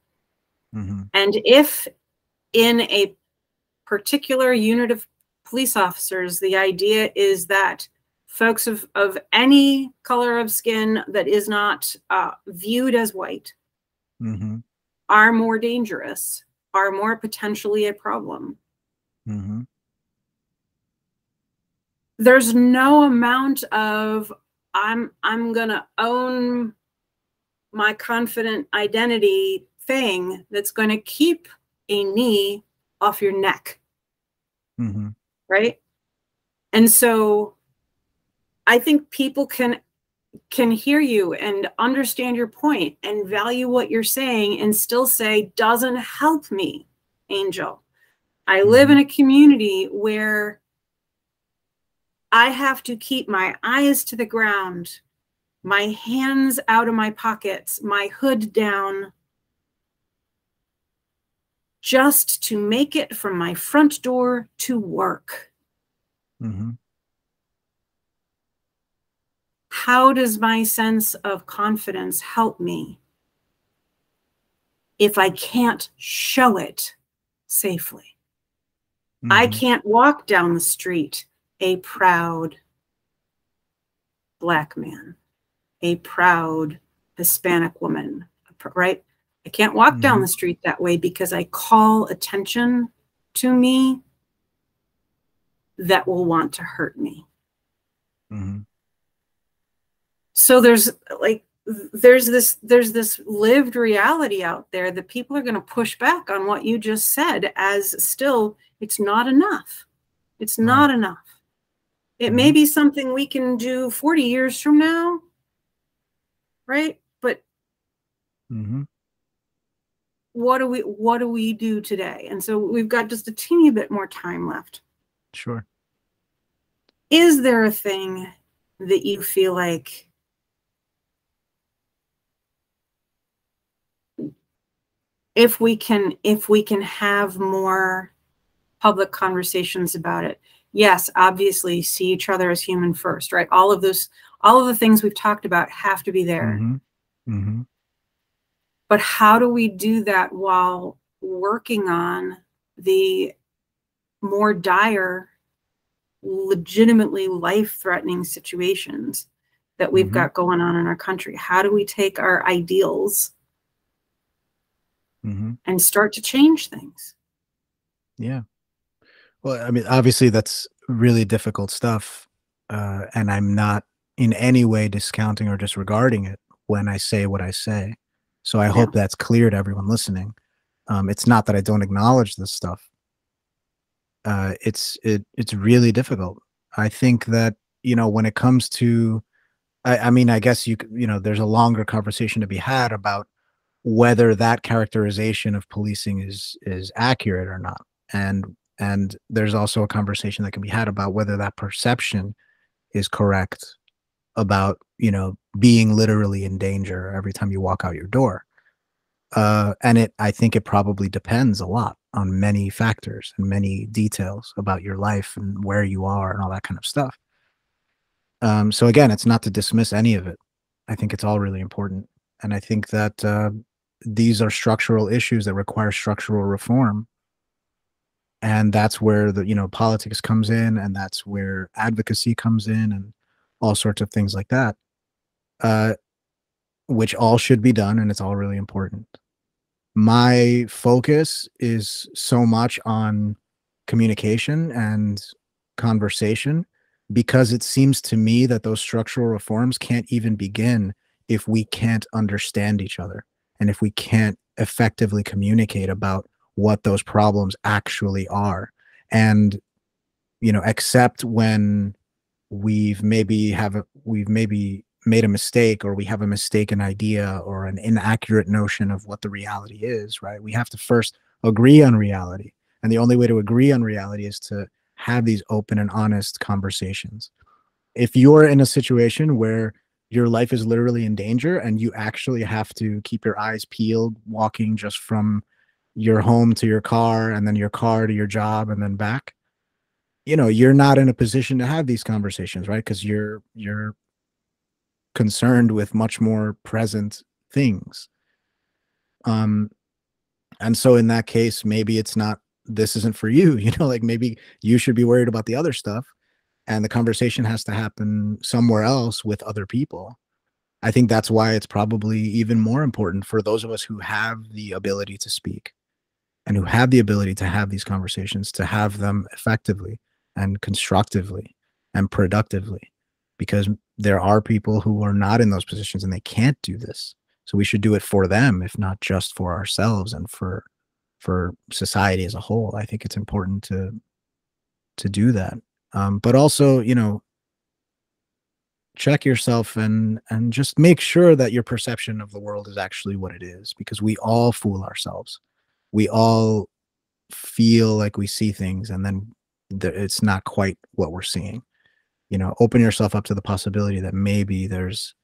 And if in a particular unit of police officers, the idea is that folks of any color of skin that is not viewed as white are more dangerous, are more potentially a problem. There's no amount of I'm gonna own my confident identity thing that's going to keep a knee off your neck. Mm-hmm. Right? And so I think people can hear you and understand your point and value what you're saying and still say, doesn't help me, Angel. I live in a community where I have to keep my eyes to the ground, my hands out of my pockets, my hood down, just to make it from my front door to work. Mm-hmm. How does my sense of confidence help me if I can't show it safely? Mm-hmm. I can't walk down the street a proud Black man, a proud Hispanic woman, right? I can't walk down the street that way because I call attention to me that will want to hurt me. Mm-hmm. So there's this lived reality out there that people are going to push back on what you just said as still, it's not enough. It's not enough. It may be something we can do 40 years from now, right? But what do we do today? And so we've got just a teeny bit more time left. Sure. Is there a thing that you feel like if we can have more public conversations about it? Yes, obviously see each other as human first, right? All of the things we've talked about have to be there. But how do we do that while working on the more dire, legitimately life-threatening situations that we've got going on in our country? How do we take our ideals and start to change things? Yeah. Well, I mean, obviously that's really difficult stuff. And I'm not in any way discounting or disregarding it when I say what I say. So I hope that's clear to everyone listening. It's not that I don't acknowledge this stuff. It's really difficult. I think that, when it comes to, I mean, I guess there's a longer conversation to be had about whether that characterization of policing is accurate or not. And there's also a conversation that can be had about whether that perception is correct about, being literally in danger every time you walk out your door. And I think it probably depends a lot on many factors and many details about your life and where you are and all that kind of stuff. So again, it's not to dismiss any of it. I think it's all really important. And I think that these are structural issues that require structural reform. And that's where the politics comes in, and that's where advocacy comes in, and all sorts of things like that, which all should be done, and it's all really important. My focus is so much on communication and conversation, because it seems to me that those structural reforms can't even begin if we can't understand each other, and if we can't effectively communicate about what those problems actually are. And except when we've maybe made a mistake, or we have a mistaken idea or an inaccurate notion of what the reality is, right? We have to first agree on reality. And the only way to agree on reality is to have these open and honest conversations. If you're in a situation where your life is literally in danger and you actually have to keep your eyes peeled walking just from your home to your car, and then your car to your job, and then back, you're not in a position to have these conversations, right? Because you're concerned with much more present things. And so in that case, maybe this isn't for you, like maybe you should be worried about the other stuff, and the conversation has to happen somewhere else with other people. I think that's why it's probably even more important for those of us who have the ability to speak and who have the ability to have these conversations, to have them effectively and constructively and productively. Because there are people who are not in those positions and they can't do this. So we should do it for them, if not just for ourselves and for society as a whole. I think it's important to do that. But also, you know, check yourself and just make sure that your perception of the world is actually what it is, because we all fool ourselves. We all feel like we see things and then it's not quite what we're seeing. You know, open yourself up to the possibility that maybe there's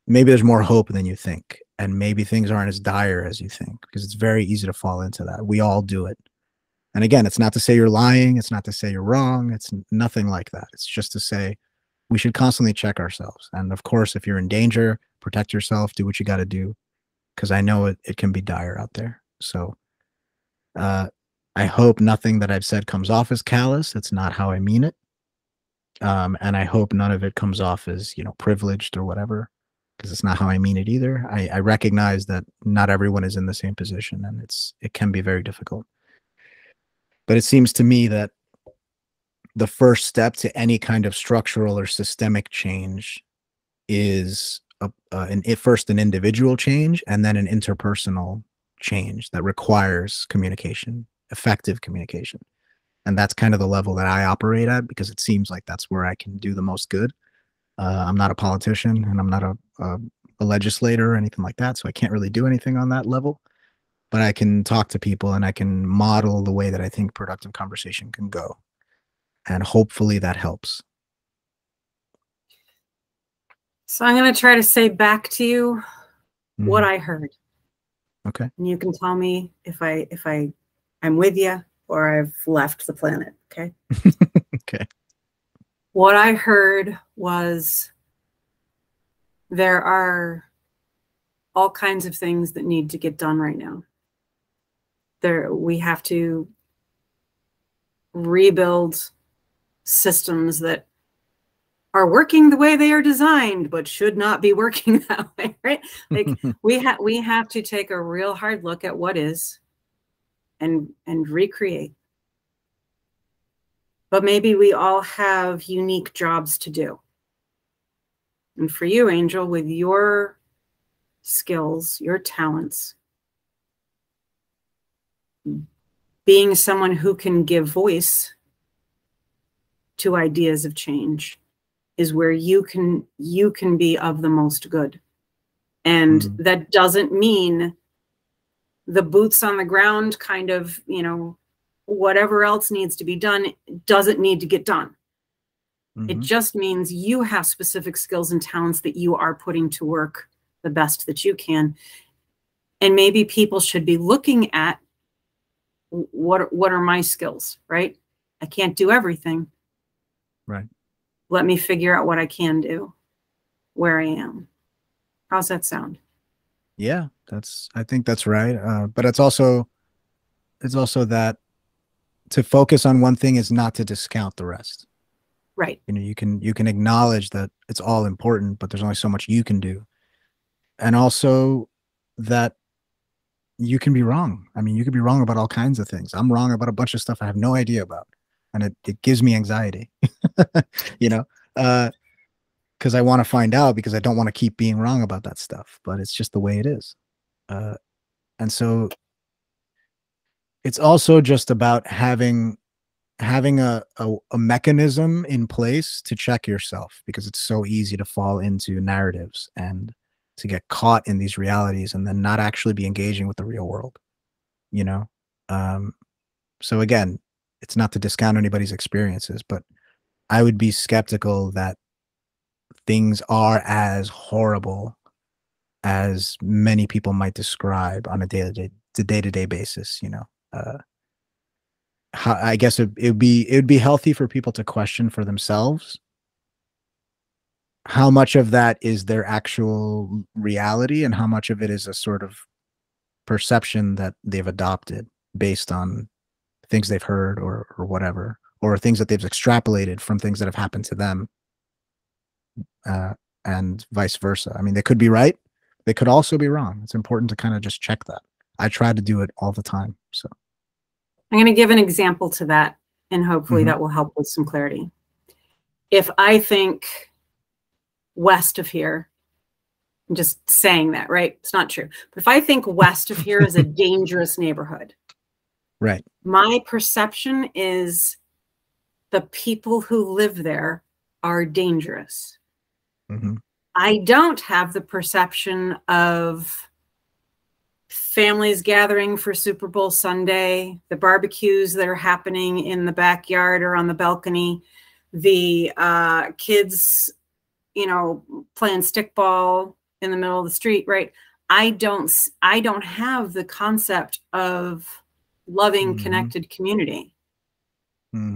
more hope than you think, and maybe things aren't as dire as you think, because it's very easy to fall into that. We all do it. And again, it's not to say you're lying, it's not to say you're wrong, it's nothing like that. It's just to say we should constantly check ourselves. And of course, if you're in danger, protect yourself, do what you got to do, because I know it can be dire out there. So I hope nothing that I've said comes off as callous. It's not how I mean it. And I hope none of it comes off as, you know, privileged or whatever, because it's not how I mean it either. I recognize that not everyone is in the same position, and it can be very difficult. But it seems to me that the first step to any kind of structural or systemic change is first an individual change, and then an interpersonal change that requires communication, effective communication. And that's kind of the level that I operate at, because it seems like that's where I can do the most good. I'm not a politician, and I'm not a legislator or anything like that, so I can't really do anything on that level. But I can talk to people, and I can model the way that I think productive conversation can go. And hopefully that helps. So I'm going to try to say back to you what I heard. Okay. And you can tell me if I'm with you or I've left the planet. Okay. Okay. What I heard was there are all kinds of things that need to get done right now. We have to rebuild systems that are working the way they are designed, but should not be working that way, right? Like we have to take a real hard look at what is and recreate. But maybe we all have unique jobs to do. And for you, Angel, with your skills, your talents, being someone who can give voice to ideas of change is where you can be of the most good. And that doesn't mean the boots on the ground kind of, you know, whatever else needs to be done doesn't need to get done. It just means you have specific skills and talents that you are putting to work the best that you can. And maybe people should be looking at what are my skills, right? I can't do everything. Right. Let me figure out what I can do, where I am. How's that sound? Yeah, I think that's right. But it's also that to focus on one thing is not to discount the rest. Right. You know, you can acknowledge that it's all important, but there's only so much you can do. And also that you can be wrong. I mean, you can be wrong about all kinds of things. I'm wrong about a bunch of stuff I have no idea about. And it gives me anxiety, you know, because I want to find out, because I don't want to keep being wrong about that stuff, but it's just the way it is. And so it's also just about having a mechanism in place to check yourself, because it's so easy to fall into narratives and to get caught in these realities and then not actually be engaging with the real world, you know? So again, it's not to discount anybody's experiences, but I would be skeptical that things are as horrible as many people might describe on a day-to-day basis, you know? I guess it would be healthy for people to question for themselves how much of that is their actual reality and how much of it is a sort of perception that they've adopted based on things they've heard or whatever, or things that they've extrapolated from things that have happened to them, and vice versa. I mean, they could be right. They could also be wrong. It's important to kind of just check that. I try to do it all the time. So I'm going to give an example to that, and hopefully that will help with some clarity. If I think west of here, I'm just saying that, right? It's not true. But if I think west of here is a dangerous neighborhood, Right. my perception is the people who live there are dangerous. Mm-hmm. I don't have the perception of families gathering for Super Bowl Sunday, the barbecues that are happening in the backyard or on the balcony, the kids, you know, playing stickball in the middle of the street, right? I don't have the concept of loving, connected community.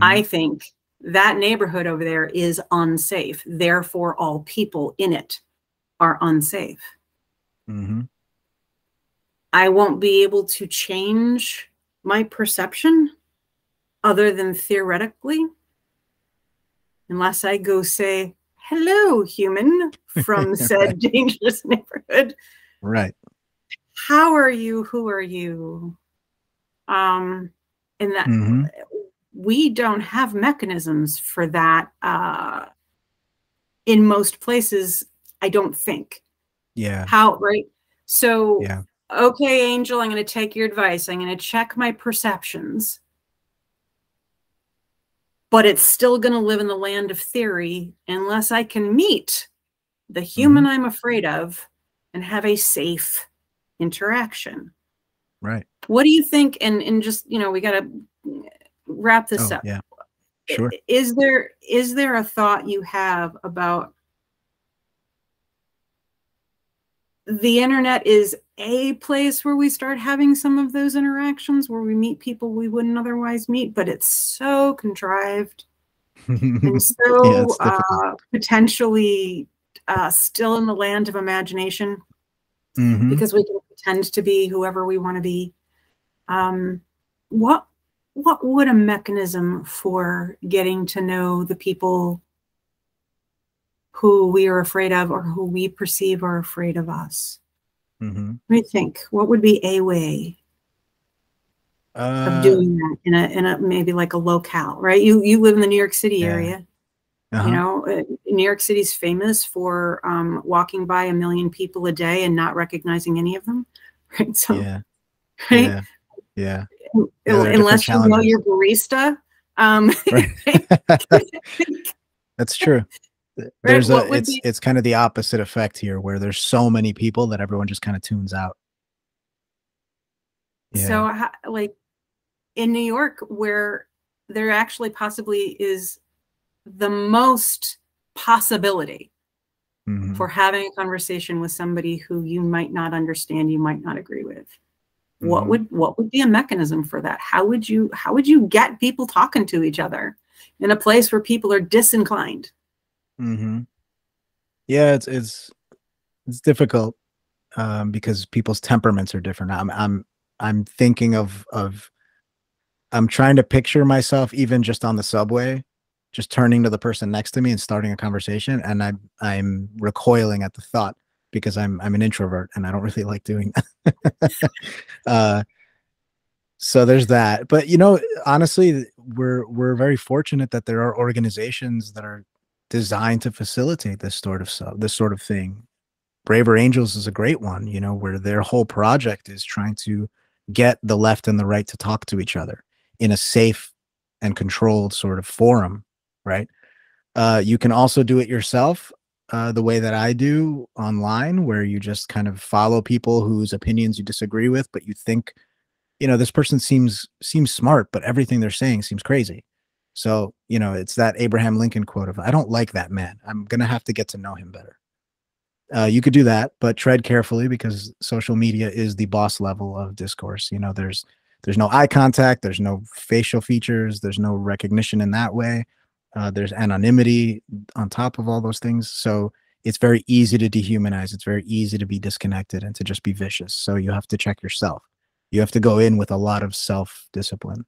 I think that neighborhood over there is unsafe. Therefore, all people in it are unsafe. I won't be able to change my perception other than theoretically, unless I go say, hello, human from said dangerous neighborhood. Right. How are you? Who are you? And that we don't have mechanisms for that in most places, I don't think. Yeah. How, right? So, yeah. Okay, Angel, I'm going to take your advice. I'm going to check my perceptions. But it's still going to live in the land of theory unless I can meet the human I'm afraid of and have a safe interaction. Right. What do you think? And just, you know, we got to wrap this up. Yeah. Sure. Is there a thought you have about the internet is a place where we start having some of those interactions where we meet people we wouldn't otherwise meet, but it's so contrived and so potentially still in the land of imagination because we can pretend to be whoever we want to be. What would a mechanism for getting to know the people who we are afraid of or who we perceive are afraid of us? What do you think? What would be a way of doing that in a maybe like a locale, right? You live in the New York City area. You know, New York City's famous for walking by 1 million people a day and not recognizing any of them, right? So, right? Yeah. Unless you know your barista. That's true. There's it's kind of the opposite effect here where there's so many people that everyone just kind of tunes out. So like in New York, where there actually possibly is the most possibility for having a conversation with somebody who you might not understand, you might not agree with. What would be a mechanism for that? How would you get people talking to each other in a place where people are disinclined? Yeah, it's difficult because people's temperaments are different. I'm thinking of I'm trying to picture myself even just on the subway, just turning to the person next to me and starting a conversation, and I'm recoiling at the thought because I'm an introvert and I don't really like doing that. So there's that. But you know, honestly, we're very fortunate that there are organizations that are designed to facilitate this sort of thing. Braver Angels is a great one, you know, where their whole project is trying to get the left and the right to talk to each other in a safe and controlled sort of forum, right? You can also do it yourself the way that I do online, where you just kind of follow people whose opinions you disagree with, but you think, you know, this person seems smart, but everything they're saying seems crazy. So, you know, it's that Abraham Lincoln quote of, I don't like that man. I'm going to have to get to know him better. You could do that, but tread carefully because social media is the boss level of discourse. You know, there's no eye contact. There's no facial features. There's no recognition in that way. There's anonymity on top of all those things. So it's very easy to dehumanize. It's very easy to be disconnected and to just be vicious. So you have to check yourself. You have to go in with a lot of self-discipline.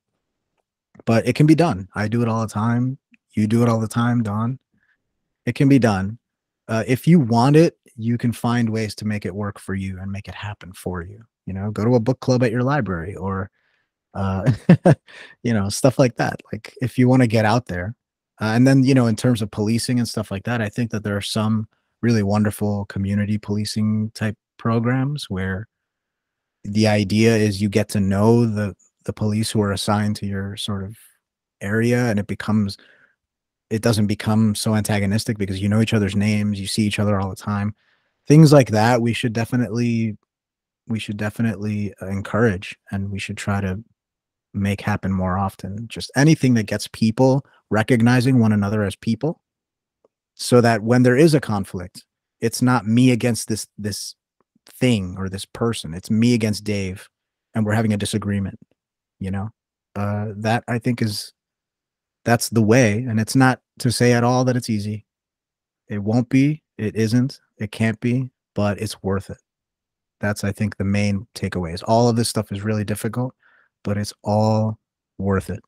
But it can be done. I do it all the time. You do it all the time, Dawn. It can be done. If you want it, you can find ways to make it work for you and make it happen for you. You know, go to a book club at your library or, you know, stuff like that. Like if you want to get out there. And then, you know, in terms of policing and stuff like that, I think that there are some really wonderful community policing type programs where the idea is you get to know the police who are assigned to your sort of area, and it doesn't become so antagonistic because you know each other's names, you see each other all the time. Things like that we should definitely encourage, and we should try to make happen more often. Just anything that gets people recognizing one another as people, so that when there is a conflict, it's not me against this thing or this person. It's me against Dave, and we're having a disagreement. You know, that I think that's the way. And it's not to say at all that it's easy. It won't be. It isn't. It can't be. But it's worth it. That's, I think, the main takeaway is all of this stuff is really difficult, but it's all worth it.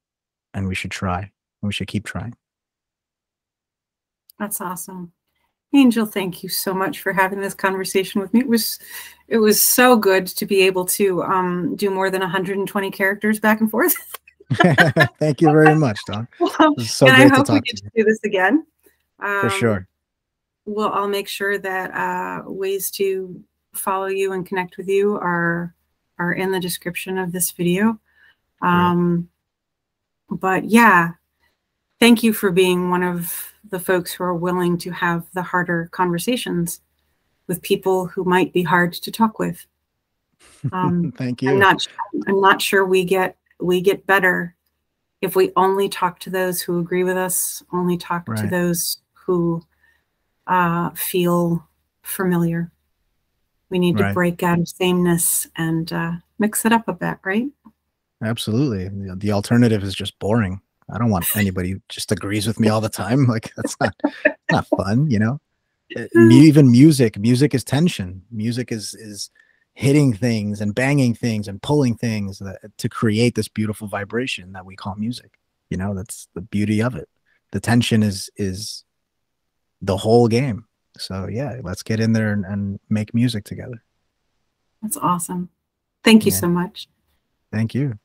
And we should try. We should keep trying. That's awesome. Angel, thank you so much for having this conversation with me. It was so good to be able to do more than 120 characters back and forth. Thank you very much, Dawn. So and I hope we get to do this again. For sure. Well, I'll make sure that ways to follow you and connect with you are in the description of this video. But yeah, thank you for being one of the folks who are willing to have the harder conversations with people who might be hard to talk with. Thank you. I'm not sure we get better if we only talk to those who agree with us, only talk to those who feel familiar. We need to break out of sameness and mix it up a bit, right? Absolutely. The alternative is just boring. I don't want anybody who just agrees with me all the time. Like, that's not fun, you know? Even music is tension. Music is hitting things and banging things and pulling things to create this beautiful vibration that we call music. You know, that's the beauty of it. The tension is the whole game. So yeah, let's get in there and make music together. That's awesome. Thank you so much. Thank you.